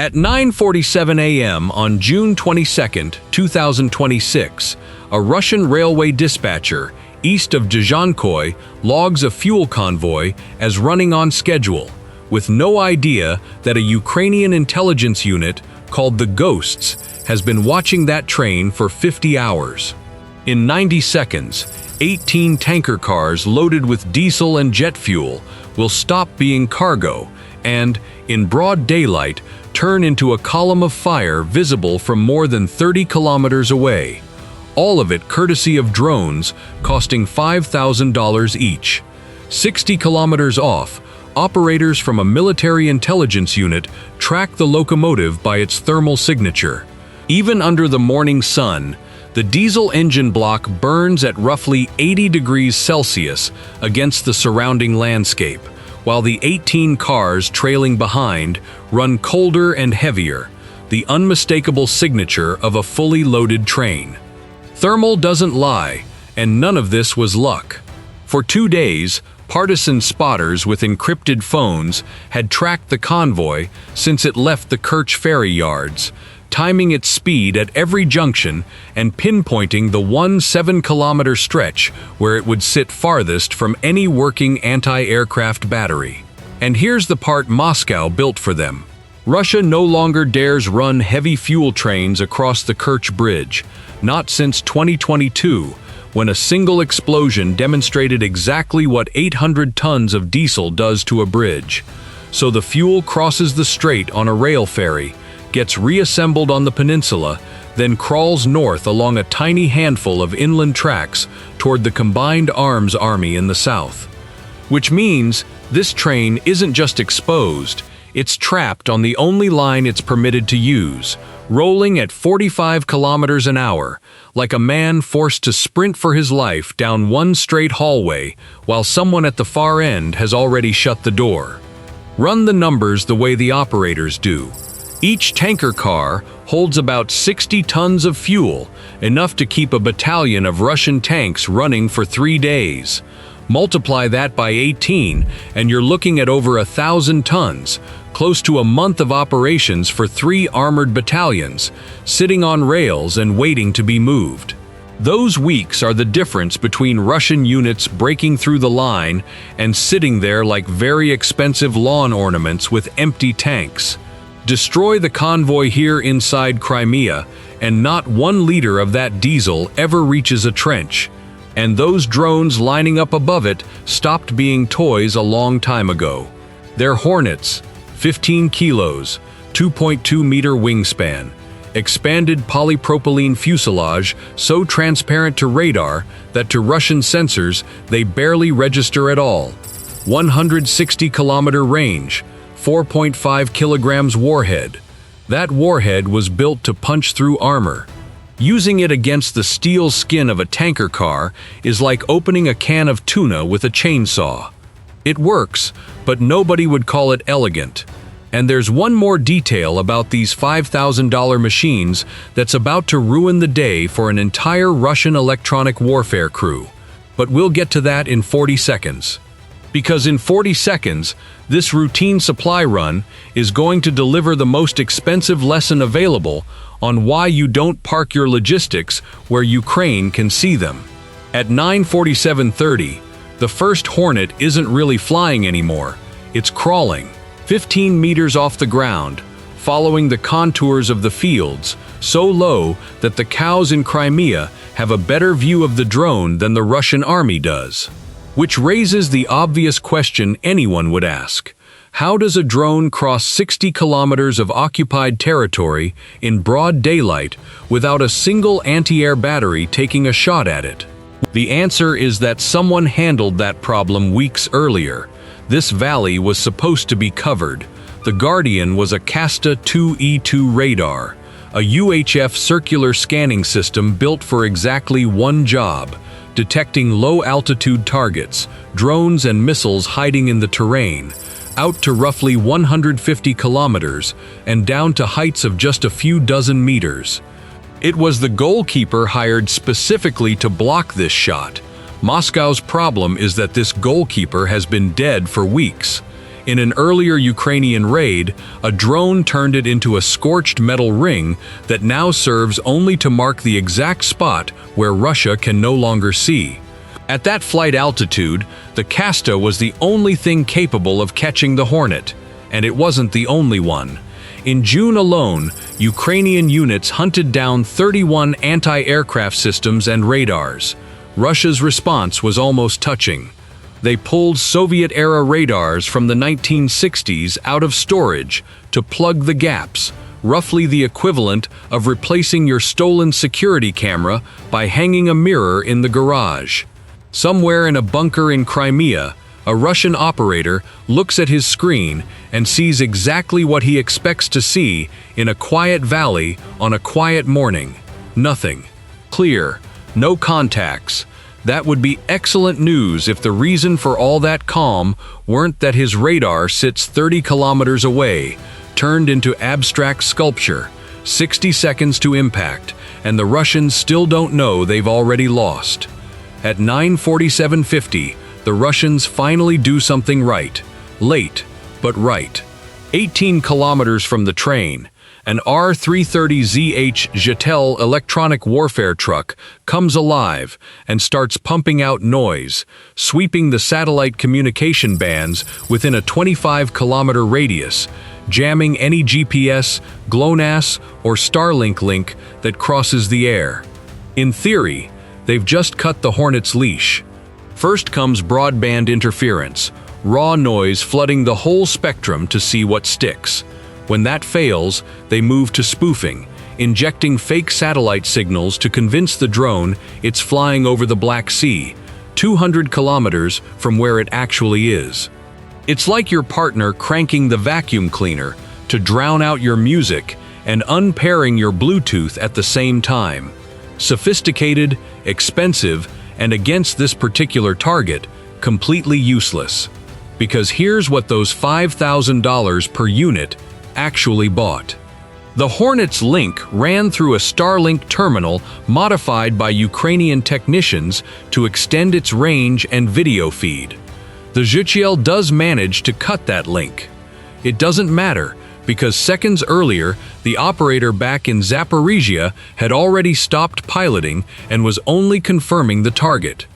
At 9:47 a.m. on June 22, 2026, a Russian railway dispatcher east of Dzhankoy logs a fuel convoy as running on schedule, with no idea that a Ukrainian intelligence unit called the Ghosts has been watching that train for 50 hours. In 90 seconds, 18 tanker cars loaded with diesel and jet fuel will stop being cargo and, in broad daylight, turn into a column of fire visible from more than 30 kilometers away. All of it courtesy of drones costing $5,000 each. 60 kilometers off, operators from a military intelligence unit track the locomotive by its thermal signature. Even under the morning sun, the diesel engine block burns at roughly 80 degrees Celsius against the surrounding landscape, while the 18 cars trailing behind run colder and heavier, the unmistakable signature of a fully loaded train. Thermal doesn't lie, and none of this was luck. For 2 days, partisan spotters with encrypted phones had tracked the convoy since it left the Kerch ferry yards, timing its speed at every junction and pinpointing the 7-kilometer stretch where it would sit farthest from any working anti-aircraft battery. And here's the part Moscow built for them. Russia no longer dares run heavy fuel trains across the Kerch Bridge, not since 2022, when a single explosion demonstrated exactly what 800 tons of diesel does to a bridge. So the fuel crosses the strait on a rail ferry, gets reassembled on the peninsula, then crawls north along a tiny handful of inland tracks toward the combined arms army in the south. Which means this train isn't just exposed, it's trapped on the only line it's permitted to use, rolling at 45 kilometers an hour, like a man forced to sprint for his life down one straight hallway while someone at the far end has already shut the door. Run the numbers the way the operators do. Each tanker car holds about 60 tons of fuel, enough to keep a battalion of Russian tanks running for 3 days. Multiply that by 18, and you're looking at over 1,000 tons, close to a month of operations for 3 armored battalions, sitting on rails and waiting to be moved. Those weeks are the difference between Russian units breaking through the line and sitting there like very expensive lawn ornaments with empty tanks. Destroy the convoy here inside Crimea, and not 1 liter of that diesel ever reaches a trench. And those drones lining up above it stopped being toys a long time ago. They're Hornets, 15 kilos, 2.2-meter wingspan, expanded polypropylene fuselage so transparent to radar that to Russian sensors they barely register at all. 160-kilometer range, 4.5 kilograms warhead. That warhead was built to punch through armor. Using it against the steel skin of a tanker car is like opening a can of tuna with a chainsaw. It works, but nobody would call it elegant. And there's one more detail about these $5,000 machines that's about to ruin the day for an entire Russian electronic warfare crew. But we'll get to that in 40 seconds. Because in 40 seconds, this routine supply run is going to deliver the most expensive lesson available on why you don't park your logistics where Ukraine can see them. At 9:47:30, the first Hornet isn't really flying anymore, it's crawling, 15 meters off the ground, following the contours of the fields, so low that the cows in Crimea have a better view of the drone than the Russian army does. Which raises the obvious question anyone would ask. How does a drone cross 60 kilometers of occupied territory in broad daylight without a single anti-air battery taking a shot at it? The answer is that someone handled that problem weeks earlier. This valley was supposed to be covered. The Guardian was a Casta 2E2 radar, a UHF circular scanning system built for exactly one job: detecting low-altitude targets, drones and missiles hiding in the terrain, out to roughly 150 kilometers and down to heights of just a few dozen meters. It was the goalkeeper hired specifically to block this shot. Moscow's problem is that this goalkeeper has been dead for weeks. In an earlier Ukrainian raid, a drone turned it into a scorched metal ring that now serves only to mark the exact spot where Russia can no longer see. At that flight altitude, the Kasta was the only thing capable of catching the Hornet, and it wasn't the only one. In June alone, Ukrainian units hunted down 31 anti-aircraft systems and radars. Russia's response was almost touching. They pulled Soviet-era radars from the 1960s out of storage to plug the gaps, roughly the equivalent of replacing your stolen security camera by hanging a mirror in the garage. Somewhere in a bunker in Crimea, a Russian operator looks at his screen and sees exactly what he expects to see in a quiet valley on a quiet morning. Nothing. Clear. No contacts. That would be excellent news if the reason for all that calm weren't that his radar sits 30 kilometers away, turned into abstract sculpture, 60 seconds to impact, and the Russians still don't know they've already lost. At 9:47:50, the Russians finally do something right. Late, but right. 18 kilometers from the train, an R-330ZH Jetel electronic warfare truck comes alive and starts pumping out noise, sweeping the satellite communication bands within a 25-kilometer radius, jamming any GPS, GLONASS, or Starlink link that crosses the air. In theory, they've just cut the Hornet's leash. First comes broadband interference, raw noise flooding the whole spectrum to see what sticks. When that fails, they move to spoofing, injecting fake satellite signals to convince the drone it's flying over the Black Sea, 200 kilometers from where it actually is. It's like your partner cranking the vacuum cleaner to drown out your music and unpairing your Bluetooth at the same time. Sophisticated, expensive, and against this particular target, completely useless. Because here's what those $5,000 per unit actually bought. The Hornet's link ran through a Starlink terminal modified by Ukrainian technicians to extend its range and video feed. The Jetel does manage to cut that link. It doesn't matter, because seconds earlier, the operator back in Zaporizhia had already stopped piloting and was only confirming the target.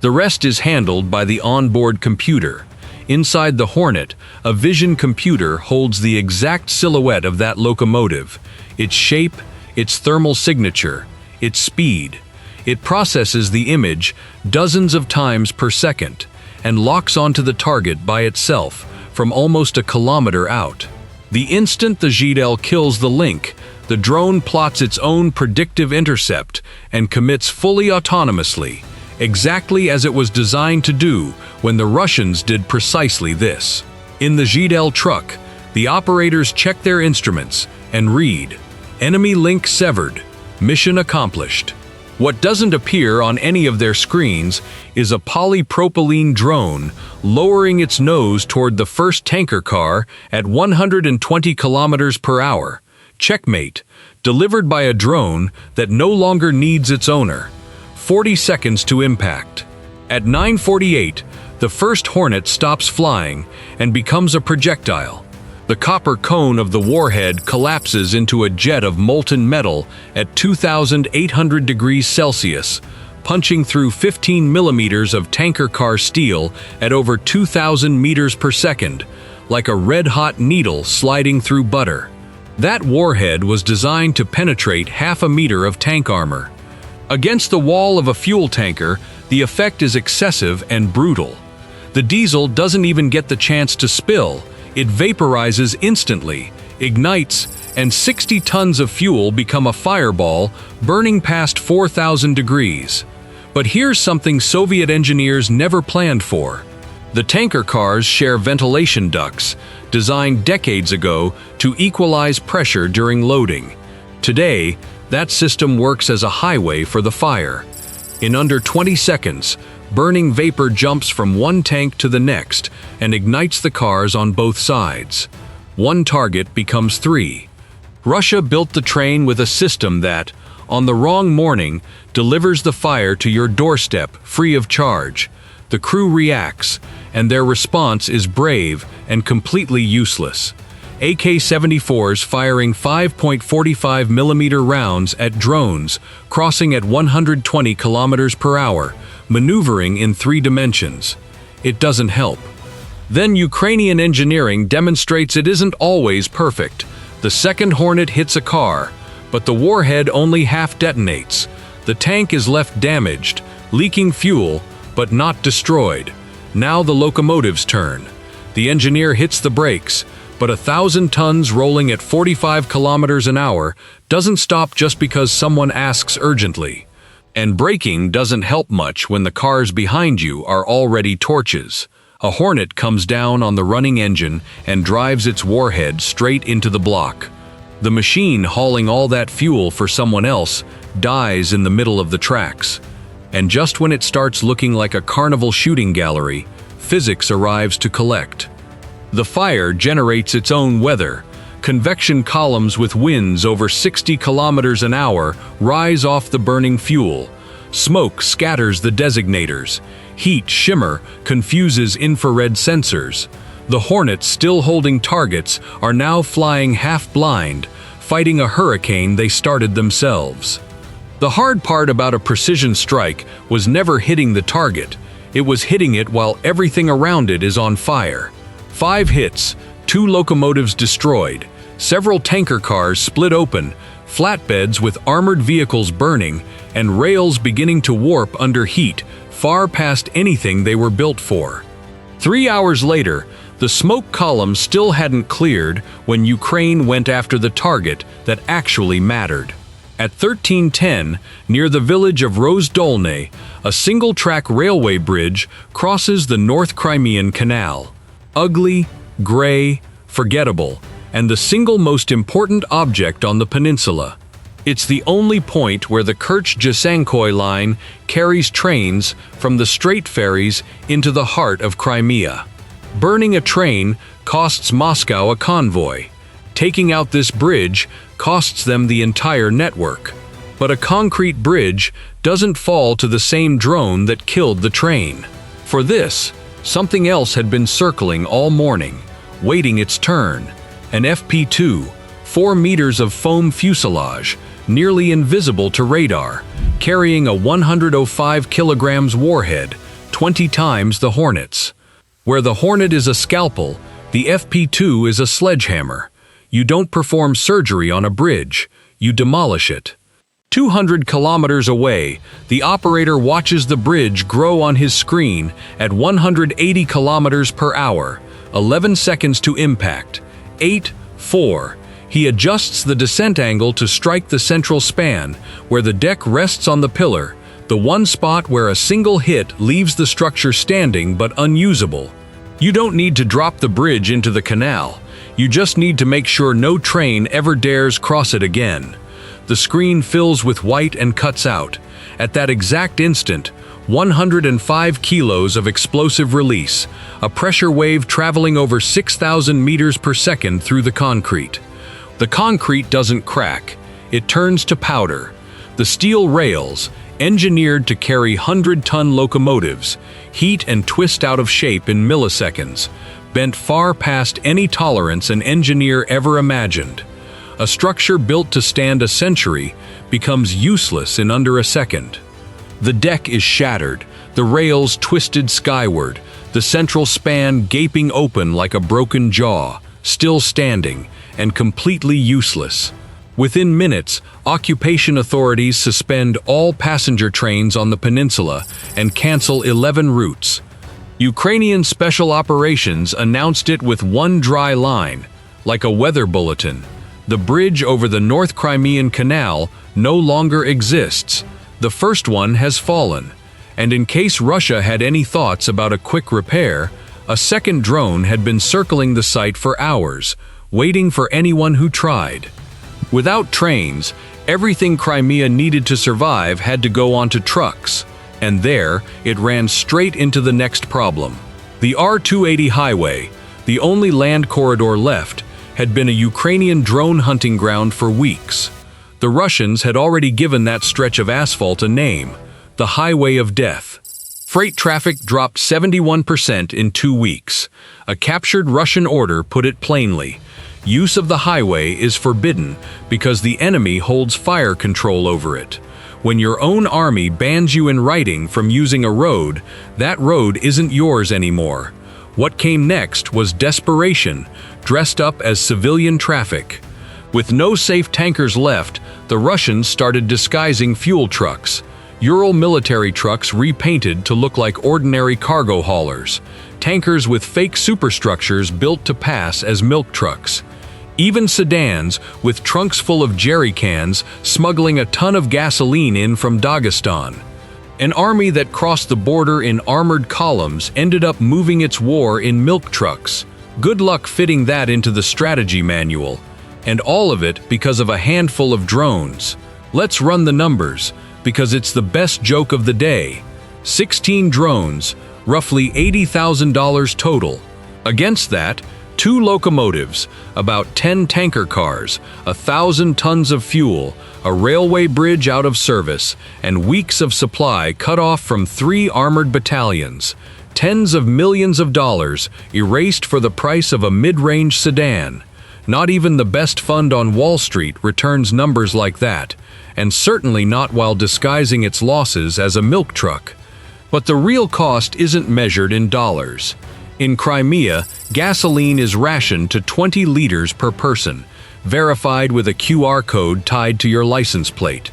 The rest is handled by the onboard computer. Inside the Hornet, a vision computer holds the exact silhouette of that locomotive, its shape, its thermal signature, its speed. It processes the image dozens of times per second and locks onto the target by itself from almost a kilometer out. The instant the Jetel kills the link, the drone plots its own predictive intercept and commits fully autonomously, exactly as it was designed to do when the Russians did precisely this. In the Jetel truck, the operators check their instruments and read, "Enemy link severed. Mission accomplished." What doesn't appear on any of their screens is a polypropylene drone lowering its nose toward the first tanker car at 120 kilometers per hour. Checkmate, delivered by a drone that no longer needs its owner. 40 seconds to impact. At 9:48, the first Hornet stops flying and becomes a projectile. The copper cone of the warhead collapses into a jet of molten metal at 2,800 degrees Celsius, punching through 15 millimeters of tanker car steel at over 2,000 meters per second, like a red-hot needle sliding through butter. That warhead was designed to penetrate half a meter of tank armor. Against the wall of a fuel tanker, the effect is excessive and brutal. The diesel doesn't even get the chance to spill. It vaporizes instantly, ignites, and 60 tons of fuel become a fireball, burning past 4,000 degrees. But here's something Soviet engineers never planned for. The tanker cars share ventilation ducts, designed decades ago to equalize pressure during loading. Today, that system works as a highway for the fire. In under 20 seconds, burning vapor jumps from one tank to the next and ignites the cars on both sides. One target becomes 3. Russia built the train with a system that, on the wrong morning, delivers the fire to your doorstep free of charge. The crew reacts, and their response is brave and completely useless. AK-74s firing 5.45mm rounds at drones, crossing at 120 kilometers per hour, maneuvering in 3 dimensions. It doesn't help. Then Ukrainian engineering demonstrates it isn't always perfect. The second Hornet hits a car, but the warhead only half detonates. The tank is left damaged, leaking fuel, but not destroyed. Now the locomotive's turn. The engineer hits the brakes, but 1,000 tons rolling at 45 kilometers an hour doesn't stop just because someone asks urgently. And braking doesn't help much when the cars behind you are already torches. A Hornet comes down on the running engine and drives its warhead straight into the block. The machine hauling all that fuel for someone else dies in the middle of the tracks. And just when it starts looking like a carnival shooting gallery, physics arrives to collect. The fire generates its own weather. Convection columns with winds over 60 kilometers an hour rise off the burning fuel. Smoke scatters the designators. Heat shimmer confuses infrared sensors. The Hornets, still holding targets, are now flying half-blind, fighting a hurricane they started themselves. The hard part about a precision strike was never hitting the target. It was hitting it while everything around it is on fire. 5 hits, 2 locomotives destroyed, several tanker cars split open, flatbeds with armored vehicles burning, and rails beginning to warp under heat, far past anything they were built for. 3 hours later, the smoke column still hadn't cleared when Ukraine went after the target that actually mattered. At 1310, near the village of Bottleneck, a single-track railway bridge crosses the North Crimean Canal. Ugly, gray, forgettable, and the single most important object on the peninsula. It's the only point where the Kerch-Jasankoy line carries trains from the Strait ferries into the heart of Crimea. Burning a train costs Moscow a convoy. Taking out this bridge costs them the entire network. But a concrete bridge doesn't fall to the same drone that killed the train. For this, something else had been circling all morning, waiting its turn. An FP2, 4 meters of foam fuselage, nearly invisible to radar, carrying a 105 kilograms warhead, 20 times the Hornet's. Where the Hornet is a scalpel, the FP2 is a sledgehammer. You don't perform surgery on a bridge, you demolish it. 200 kilometers away, the operator watches the bridge grow on his screen at 180 kilometers per hour, 11 seconds to impact. 8, 4. He adjusts the descent angle to strike the central span, where the deck rests on the pillar, the one spot where a single hit leaves the structure standing but unusable. You don't need to drop the bridge into the canal. You just need to make sure no train ever dares cross it again. The screen fills with white and cuts out. At that exact instant, 105 kilos of explosive release, a pressure wave traveling over 6,000 meters per second through the concrete. The concrete doesn't crack, it turns to powder. The steel rails, engineered to carry 100-ton locomotives, heat and twist out of shape in milliseconds, bent far past any tolerance an engineer ever imagined. A structure built to stand a century becomes useless in under a second. The deck is shattered, the rails twisted skyward, the central span gaping open like a broken jaw, still standing, and completely useless. Within minutes, occupation authorities suspend all passenger trains on the peninsula and cancel 11 routes. Ukrainian Special Operations announced it with one dry line, like a weather bulletin. The bridge over the North Crimean Canal no longer exists. The first one has fallen. And in case Russia had any thoughts about a quick repair, a second drone had been circling the site for hours, waiting for anyone who tried. Without trains, everything Crimea needed to survive had to go onto trucks, and there it ran straight into the next problem. The R-280 highway, the only land corridor left, had been a Ukrainian drone hunting ground for weeks. The Russians had already given that stretch of asphalt a name, the Highway of Death. Freight traffic dropped 71% in 2 weeks. A captured Russian order put it plainly. Use of the highway is forbidden because the enemy holds fire control over it. When your own army bans you in writing from using a road, that road isn't yours anymore. What came next was desperation, dressed up as civilian traffic. With no safe tankers left, the Russians started disguising fuel trucks. Ural military trucks repainted to look like ordinary cargo haulers. Tankers with fake superstructures built to pass as milk trucks. Even sedans with trunks full of jerry cans smuggling a ton of gasoline in from Dagestan. An army that crossed the border in armored columns ended up moving its war in milk trucks. Good luck fitting that into the strategy manual. And all of it because of a handful of drones. Let's run the numbers, because it's the best joke of the day. 16 drones, roughly $80,000 total. Against that, 2 locomotives, about 10 tanker cars, 1,000 tons of fuel, a railway bridge out of service, and weeks of supply cut off from 3 armored battalions. Tens of millions of dollars erased for the price of a mid-range sedan. Not even the best fund on Wall Street returns numbers like that, and certainly not while disguising its losses as a milk truck. But the real cost isn't measured in dollars. In Crimea, gasoline is rationed to 20 liters per person, verified with a QR code tied to your license plate.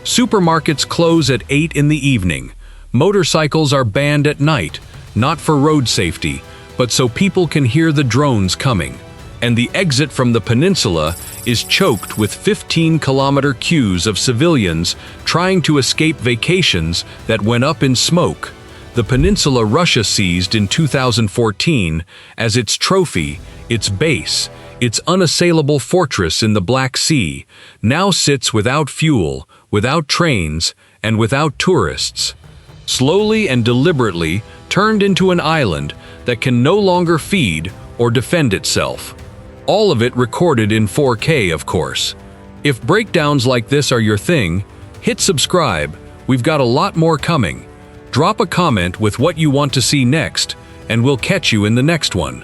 Supermarkets close at 8 in the evening. Motorcycles are banned at night, not for road safety, but so people can hear the drones coming. And the exit from the peninsula is choked with 15-kilometer queues of civilians trying to escape vacations that went up in smoke. The peninsula Russia seized in 2014 as its trophy, its base, its unassailable fortress in the Black Sea, now sits without fuel, without trains, and without tourists. Slowly and deliberately turned into an island that can no longer feed or defend itself. All of it recorded in 4K, of course. If breakdowns like this are your thing, hit subscribe. We've got a lot more coming. Drop a comment with what you want to see next, and we'll catch you in the next one.